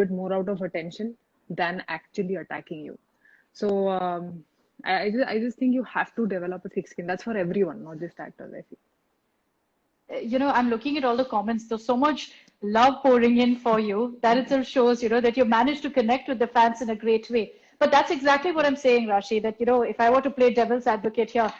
it more out of attention than actually attacking you. So I just think you have to develop a thick skin. That's for everyone, not just actors, I feel. I'm looking at all the comments. There's so much love pouring in for you that itself shows, that you managed to connect with the fans in a great way. But that's exactly what I'm saying, Rashi, that, if I were to play devil's advocate here,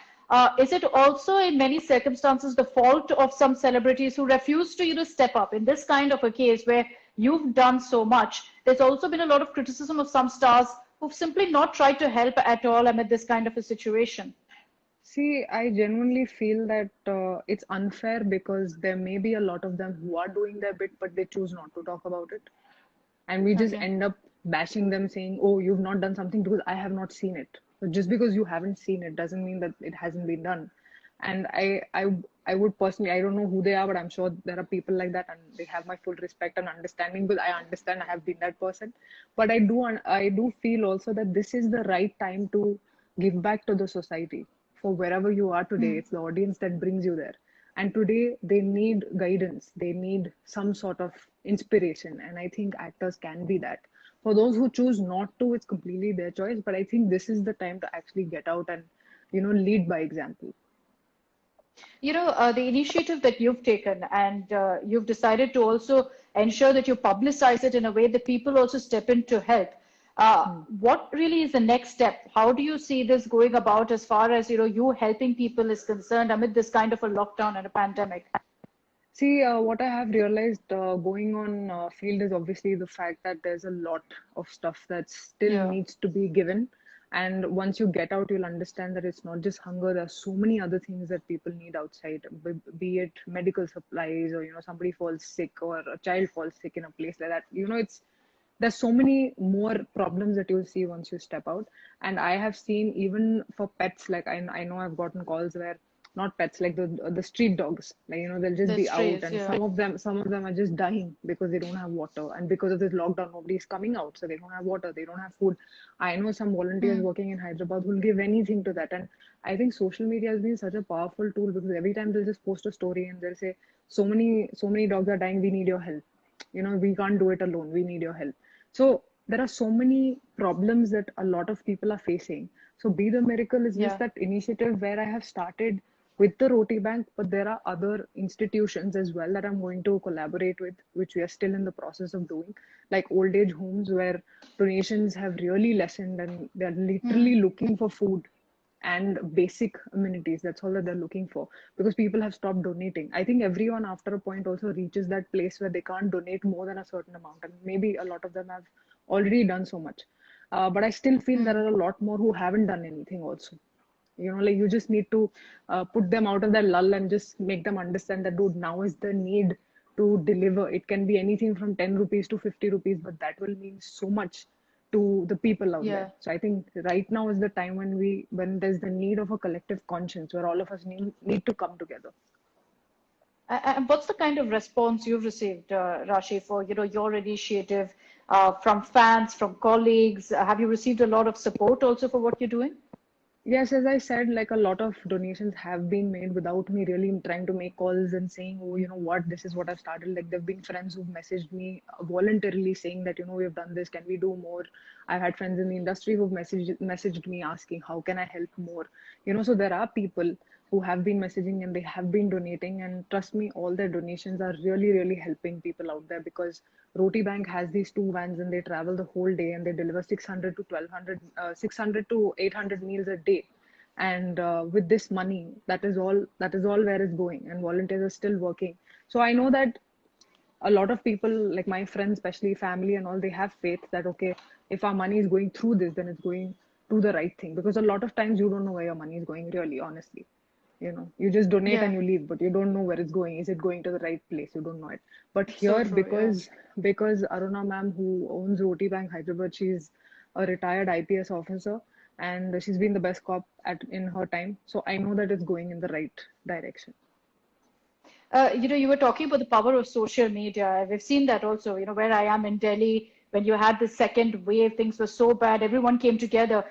is it also in many circumstances the fault of some celebrities who refuse to, step up in this kind of a case where you've done so much? There's also been a lot of criticism of some stars who've simply not tried to help at all amid this kind of a situation. See, I genuinely feel that it's unfair because there may be a lot of them who are doing their bit, but they choose not to talk about it. And we just Okay. end up bashing them saying, oh, you've not done something because I have not seen it. So just because you haven't seen it doesn't mean that it hasn't been done. And I would personally, I don't know who they are, but I'm sure there are people like that, and they have my full respect and understanding because I understand I have been that person. But I do feel also that this is the right time to give back to the society for wherever you are today. Hmm. It's the audience that brings you there. And today they need guidance, they need some sort of inspiration. And I think actors can be that. For those who choose not to, it's completely their choice. But I think this is the time to actually get out and, lead by example. The initiative that you've taken and you've decided to also ensure that you publicize it in a way that people also step in to help. Hmm. What really is the next step? How do you see this going about as far as, you helping people is concerned amid this kind of a lockdown and a pandemic? See, what I have realized going on field is obviously the fact that there's a lot of stuff that still Yeah. needs to be given. And once you get out, you'll understand that it's not just hunger. There's so many other things that people need outside, be it medical supplies or, somebody falls sick or a child falls sick in a place like that. There's so many more problems that you'll see once you step out. And I have seen even for pets, like I know I've gotten calls where not pets, like the street dogs, like they'll just The be out, strays, and yeah. some of them are just dying because they don't have water, and because of this lockdown nobody's coming out, so they don't have water, they don't have food. I know some volunteers Hmm. working in Hyderabad who'll give anything to that. And I think social media has been such a powerful tool because every time they'll just post a story and they'll say so many dogs are dying, we need your help. We can't do it alone, we need your help. So there are so many problems that a lot of people are facing. So Be the Miracle is just Yeah. that initiative where I have started with the Roti Bank, but there are other institutions as well that I'm going to collaborate with, which we are still in the process of doing, like old age homes where donations have really lessened and they're Hmm. literally looking for food and basic amenities. That's all that they're looking for because people have stopped donating. I think everyone after a point also reaches that place where they can't donate more than a certain amount, and maybe a lot of them have already done so much. But I still feel there Hmm. are a lot more who haven't done anything also. Like you just need to put them out of that lull and just make them understand that, dude, now is the need to deliver. It can be anything from 10 rupees to 50 rupees, but that will mean so much to the people out there. Yeah. So I think right now is the time when there's the need of a collective conscience where all of us need to come together. And what's the kind of response you've received, Rashi, for your initiative from fans, from colleagues? Have you received a lot of support also for what you're doing? Yes, as I said, like a lot of donations have been made without me really trying to make calls and saying, oh, you know what, this is what I've started. Like there've been friends who've messaged me voluntarily saying that, we've done this, can we do more? I've had friends in the industry who've messaged me asking, how can I help more? So there are people who have been messaging and they have been donating. And trust me, all their donations are really, really helping people out there because Roti Bank has these two vans and they travel the whole day and they deliver 600 to 1200, 600 to 800 meals a day. And with this money, that is all where it's going. And volunteers are still working. So I know that a lot of people, like my friends, especially family and all, they have faith that, okay, if our money is going through this, then it's going to the right thing. Because a lot of times you don't know where your money is going, really, honestly. You just donate and Yeah, you leave, but you don't know where it's going. Is it going to the right place? You don't know it. But so here, true. Yeah. because Aruna ma'am, who owns Roti Bank Hyderabad, she's a retired IPS officer and she's been the best cop in her time. So I know that it's going in the right direction. You were talking about the power of social media. We've seen that also, where I am in Delhi, when you had the second wave, things were so bad. Everyone came together,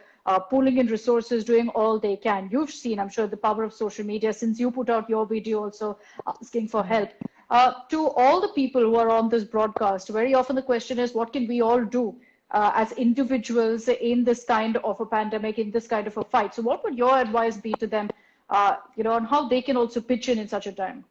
pooling in resources, doing all they can. You've seen, I'm sure, the power of social media since you put out your video also asking for help. To all the people who are on this broadcast, very often the question is, what can we all do as individuals in this kind of a pandemic, in this kind of a fight? So, what would your advice be to them, on how they can also pitch in such a time?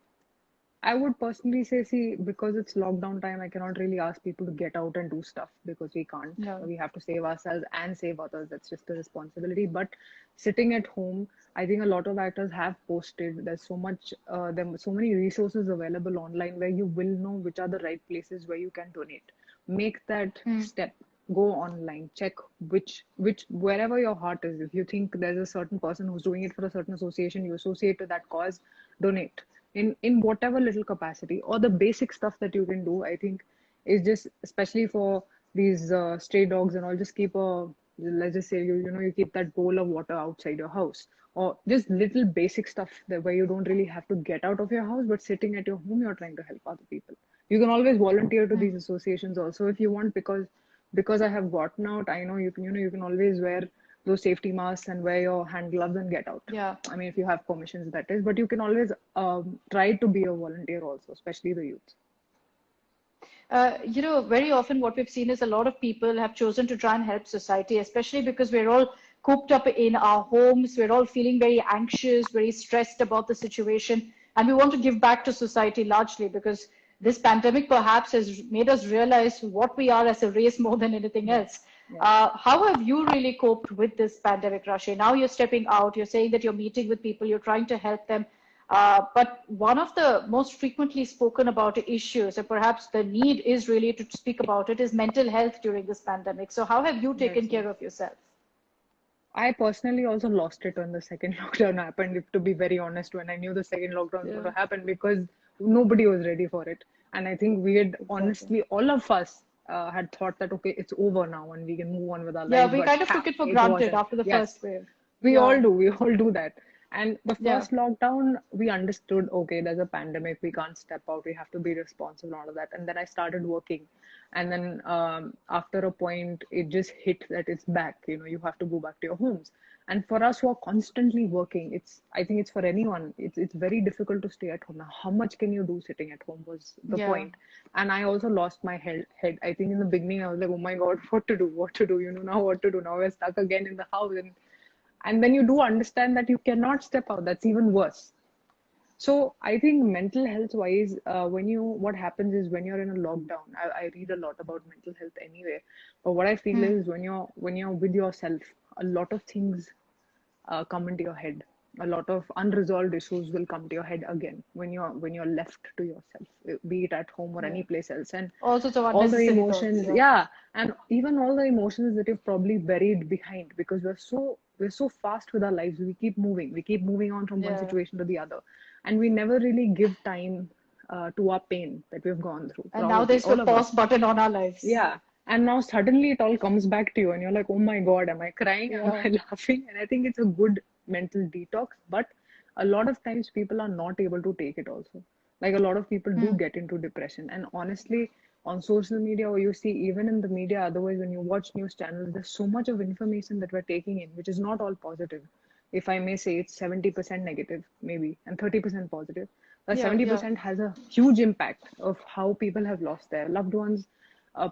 I would personally say, see, because it's lockdown time, I cannot really ask people to get out and do stuff because we can't. No. We have to save ourselves and save others. That's just a responsibility. But sitting at home, I think a lot of actors have posted. There's so much, there are so many resources available online where you will know which are the right places where you can donate. Make that Hmm. step. Go online, check which wherever your heart is. If you think there's a certain person who's doing it for a certain association, you associate to that cause, donate in whatever little capacity, or the basic stuff that you can do. I think is just, especially for these stray dogs and all, just keep a, let's just say, you keep that bowl of water outside your house, or just little basic stuff that where you don't really have to get out of your house, but sitting at your home you're trying to help other people. You can always volunteer to Hmm. these associations also if you want, because I have gotten out, I know you can always wear those safety masks and wear your hand gloves and get out. Yeah. I mean, if you have permissions, that is, but you can always try to be a volunteer also, especially the youth. Very often what we've seen is a lot of people have chosen to try and help society, especially because we're all cooped up in our homes. We're all feeling very anxious, very stressed about the situation. And we want to give back to society largely because this pandemic perhaps has made us realize what we are as a race more than anything Yeah, else. yeah. How have you really coped with this pandemic, Rashi? Now you're stepping out, you're saying that you're meeting with people, you're trying to help them. But one of the most frequently spoken about issues, and perhaps the need is really to speak about it, is mental health during this pandemic. So, how have you Yes, taken yes. care of yourself? I personally also lost it when the second lockdown happened, if to be very honest, when I knew the second lockdown was Yeah, going to happen, because nobody was ready for it. And I think we had, exactly. honestly, all of us had thought that, okay, it's over now and we can move on with our Yeah, lives. we But kind of took it for it granted wasn't. after the Yes. first wave. We Yeah, all do. We all do that. And the yeah. first lockdown, we understood, okay, there's a pandemic. We can't step out. We have to be responsible and all of that. And then I started working. And then after a point, it just hit that it's back. You have to go back to your homes. And for us who are constantly working, I think it's for anyone. It's very difficult to stay at home. Now, how much can you do sitting at home was the Yeah. point. And I also lost my head. I think in the beginning, I was like, oh my God, what to do? What to do? Now what to do? Now we're stuck again in the house. And then you do understand that you cannot step out. That's even worse. So I think mental health wise, what happens is when you're in a lockdown, I read a lot about mental health anyway. But what I feel Hmm. is when you're with yourself, a lot of things come into your head. A lot of unresolved issues will come to your head again when you're left to yourself, be it at home or Yeah. any place else. And All sorts of all the unnecessary thoughts. emotions, Yeah. yeah, and even all the emotions that you've probably buried behind, because we're so fast with our lives. We keep moving on from one Yeah. situation to the other, and we never really give time to our pain that we've gone through, And now probably there's a all of pause us. button on our lives. Yeah. And now suddenly it all comes back to you, and you're like, oh my God, am I crying? Am Yeah. I laughing? And I think it's a good mental detox. But a lot of times people are not able to take it also. Like a lot of people do Hmm. get into depression. And honestly, on social media, or you see even in the media, otherwise, when you watch news channels, there's so much of information that we're taking in, which is not all positive. If I may say, it's 70% negative, maybe, and 30% positive. But Yeah. Yeah. 70% has a huge impact of how people have lost their loved ones,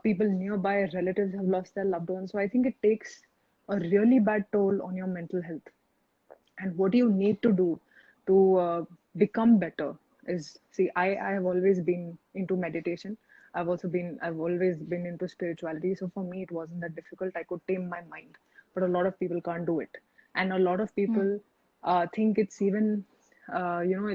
people nearby, relatives have lost their loved ones. So I think it takes a really bad toll on your mental health. And what you need to do to become better is, see, I have always been into meditation. I've always been into spirituality. So for me, it wasn't that difficult. I could tame my mind, but a lot of people can't do it. And a lot of Hmm. people think it's even,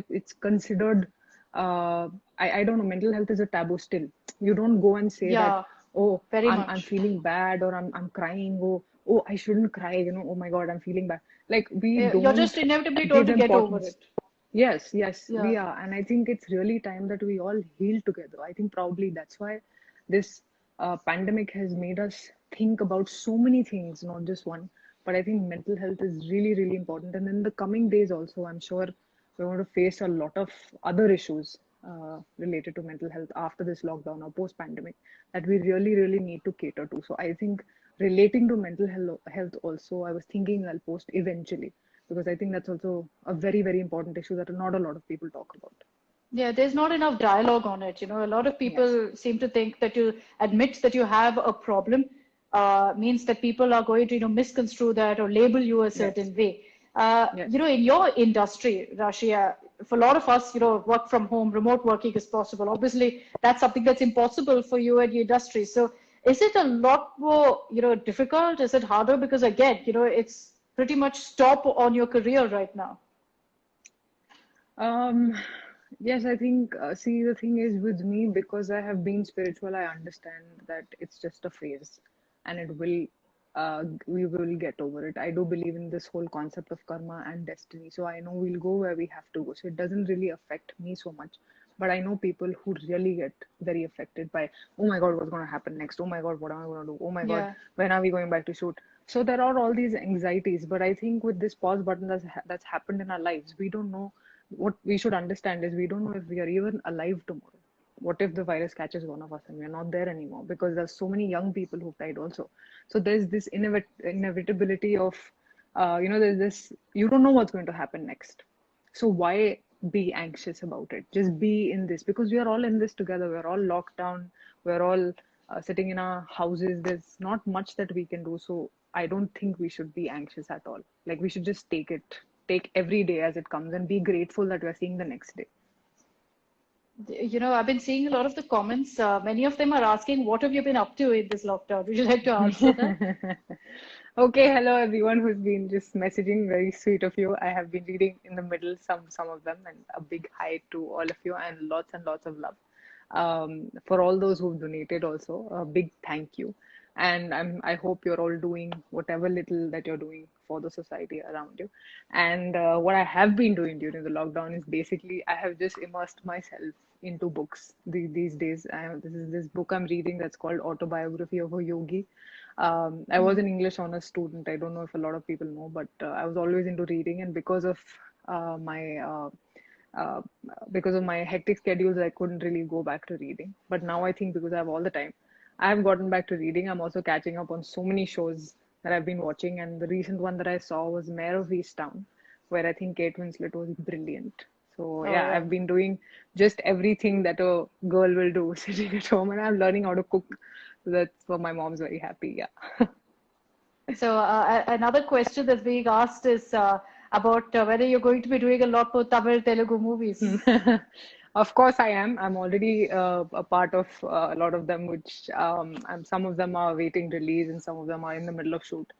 it's considered, uh, I don't know, mental health is a taboo still. You don't go and say that, Yeah. oh, Very I'm much. feeling bad, or I'm crying, oh, I shouldn't cry, oh my God, I'm feeling bad. Like, we You're don't just inevitably told give to get over importance. it. Yes, yes, Yeah. we are. And I think it's really time that we all heal together. I think probably that's why this pandemic has made us think about so many things, not just one. But I think mental health is really, really important. And in the coming days also, I'm sure we're going to face a lot of other issues related to mental health after this lockdown or post pandemic that we really, really need to cater to. So I think relating to mental health also, I was thinking I'll post eventually, because I think that's also a very, very important issue that not a lot of people talk about. Yeah, there's not enough dialogue on it. You know, a lot of Yes, people seem to think that you admit that you have a problem means that people are going to, misconstrue that or label you a yes, certain way. yes. In your industry, Rashia, for a lot of us, work from home, remote working is possible. Obviously, that's something that's impossible for you and your industry. So, is it a lot more, difficult? Is it harder? Because again, it's pretty much stop on your career right now. Um, yes, I think, see, the thing is with me, because I have been spiritual, I understand that it's just a phase and we will get over it. I do believe in this whole concept of karma and destiny. So I know we'll go where we have to go. So it doesn't really affect me so much. But I know people who really get very affected by, oh my God, what's going to happen next? Oh my God, what am I going to do? Oh my God, Yeah. when are we going back to shoot? So there are all these anxieties. But I think with this pause button that's happened in our lives, we don't know. What we should understand is we don't know if we are even alive tomorrow. What if the virus catches one of us and we're not there anymore? Because there's so many young people who've died also. So there's this inevitability of, there's this, you don't know what's going to happen next. So why be anxious about it? Just be in this, because we are all in this together. We're all locked down. We're all sitting in our houses. There's not much that we can do. So I don't think we should be anxious at all. Like we should just take every day as it comes and be grateful that we're seeing the next day. I've been seeing a lot of the comments. Many of them are asking, what have you been up to in this lockdown? Would you like to answer that? Okay, hello everyone who's been just messaging. Very sweet of you. I have been reading in the middle some of them, and a big hi to all of you and lots of love. For all those who've donated also, a big thank you. And I hope you're all doing whatever little that you're doing for the society around you. And what I have been doing during the lockdown is basically I have just immersed myself into books these days. This is this book I'm reading that's called Autobiography of a Yogi. I was an Hmm. English honors student. I don't know if a lot of people know, but I was always into reading, and uh, my uh, uh, because of my hectic schedules, I couldn't really go back to reading. But now I think because I have all the time, I have gotten back to reading. I'm also catching up on so many shows that I've been watching, and the recent one that I saw was Mayor of Easttown, where I think Kate Winslet was brilliant. So Oh, yeah, yeah. I've been doing just everything that a girl will do sitting at home, and I'm learning how to cook. So that's why my mom's very happy. Yeah. So another question that's being asked is about whether you're going to be doing a lot more Tamil Telugu movies. Of course, I am. I'm already a part of a lot of them, which some of them are waiting release and some of them are in the middle of shoot.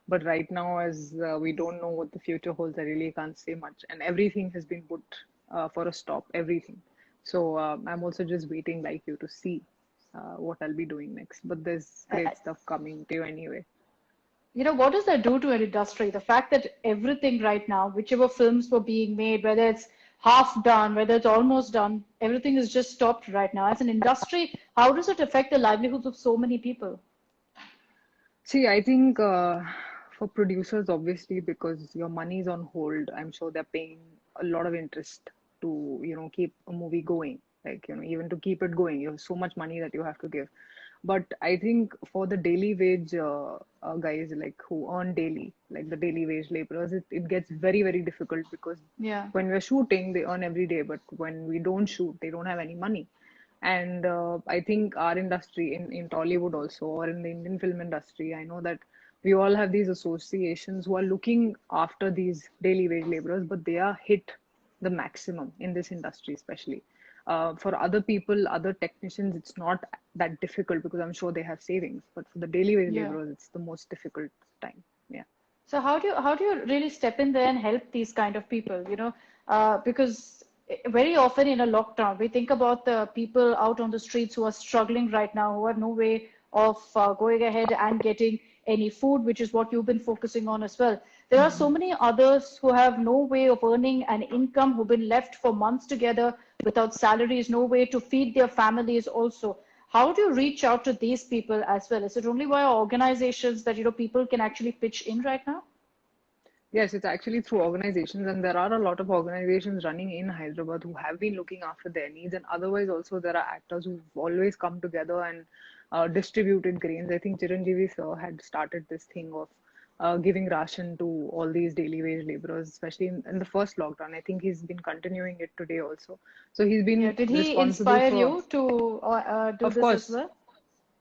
But right now, as we don't know what the future holds, I really can't say much. And everything has been put for a stop, everything. So I'm also just waiting, like you, to see what I'll be doing next. But there's Uh, great stuff coming to you anyway. what does that do to an industry? The fact that everything right now, whichever films were being made, whether it's half done, whether it's almost done, everything is just stopped right now. As an industry, how does it affect the livelihoods of so many people? See, I think for producers, obviously, because your money is on hold, I'm sure they're paying a lot of interest to, keep a movie going. Like, even to keep it going, you have so much money that you have to give. But I think for the daily wage guys, like who earn daily, like the daily wage laborers, it gets very, very difficult because Yeah. when we're shooting, they earn every day. But when we don't shoot, they don't have any money. And I think our industry in Tollywood also, or in the Indian film industry, I know that we all have these associations who are looking after these daily wage laborers, but they are hit the maximum in this industry, especially. For other people, other technicians, it's not that difficult because I'm sure they have savings. But for the daily wage Yeah. laborers, it's the most difficult time. Yeah. So how do you really step in there and help these kind of people? Because very often in a lockdown, we think about the people out on the streets who are struggling right now, who have no way of going ahead and getting any food, which is what you've been focusing on as well. There are so Mhm. many others who have no way of earning an income, who've been left for months together without salaries, no way to feed their families also. How do you reach out to these people as well? Is it only via organizations that people can actually pitch in right now? Yes, it's actually through organizations, and there are a lot of organizations running in Hyderabad who have been looking after their needs. And otherwise, also there are actors who've always come together and distributed grains. I think Chiranjeevi sir had started this thing of giving ration to all these daily wage laborers, especially in the first lockdown. I think he's been continuing it today also. So he's Yeah. been Did he responsible inspire for, you to do of this as course, well?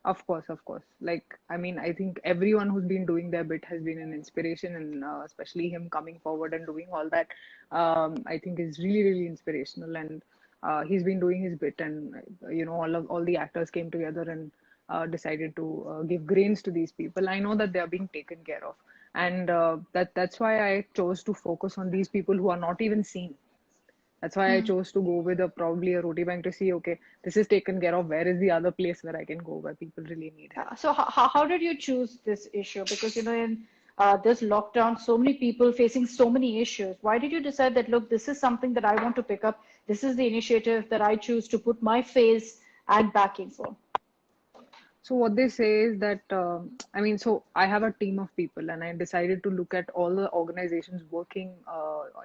of course. Like, I mean, I think everyone who's been doing their bit has been an inspiration, and especially him coming forward and doing all that, I think is really, really inspirational. And he's been doing his bit, and all the actors came together and decided to give grains to these people. I know that they are being taken care of, and that's why I chose to focus on these people who are not even seen. That's why I Hmm. chose to go with probably a roti bank to see, okay, this is taken care of. Where is the other place where I can go where people really need help? So how did you choose this issue? Because in this lockdown, so many people facing so many issues. Why did you decide that, look, this is something that I want to pick up. This is the initiative that I choose to put my face and backing for. So what they say is that, I mean, so I have a team of people, and I decided to look at all the organizations working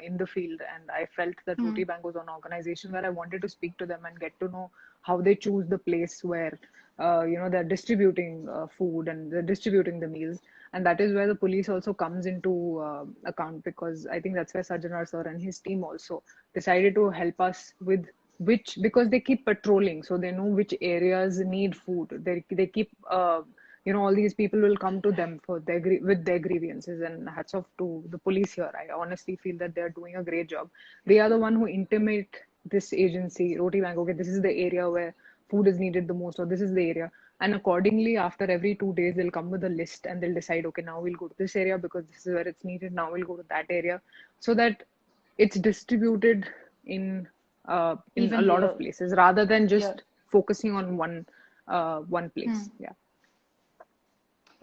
in the field, and I felt that Hmm. Roti Bank was an organization where I wanted to speak to them and get to know how they choose the place where, they're distributing food and they're distributing the meals, and that is where the police also comes into account, because I think that's where Sajjanar sir and his team also decided to help us with which, because they keep patrolling, so they know which areas need food. They keep all these people will come to them for with their grievances, and hats off to the police here. I honestly feel that they're doing a great job. They are the one who intimate this agency, Roti Bank, okay, this is the area where food is needed the most, or this is the area. And accordingly, after every 2 days, they'll come with a list and they'll decide, okay, now we'll go to this area because this is where it's needed. Now we'll go to that area, so that it's distributed in a Evenly. lot of places rather than Yeah. just focusing on one Hmm. place. Yeah.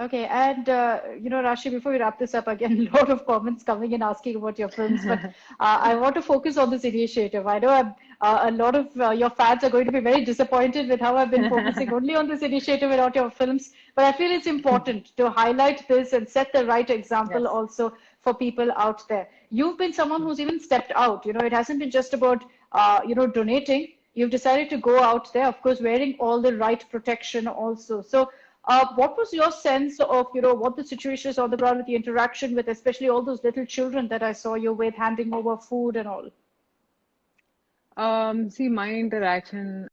Okay, and Rashi, before we wrap this up, again, a lot of comments coming in asking about your films, but I want to focus on this initiative. I know a lot of your fans are going to be very disappointed with how I've been focusing only on this initiative and not your films, but I feel it's important to highlight this and set the right example Yes. also for people out there. You've been someone who's even stepped out. It hasn't been just about donating. You've decided to go out there, of course, wearing all the right protection also. So what was your sense of, what the situation is on the ground with the interaction with especially all those little children that I saw you with handing over food and all? See, my interaction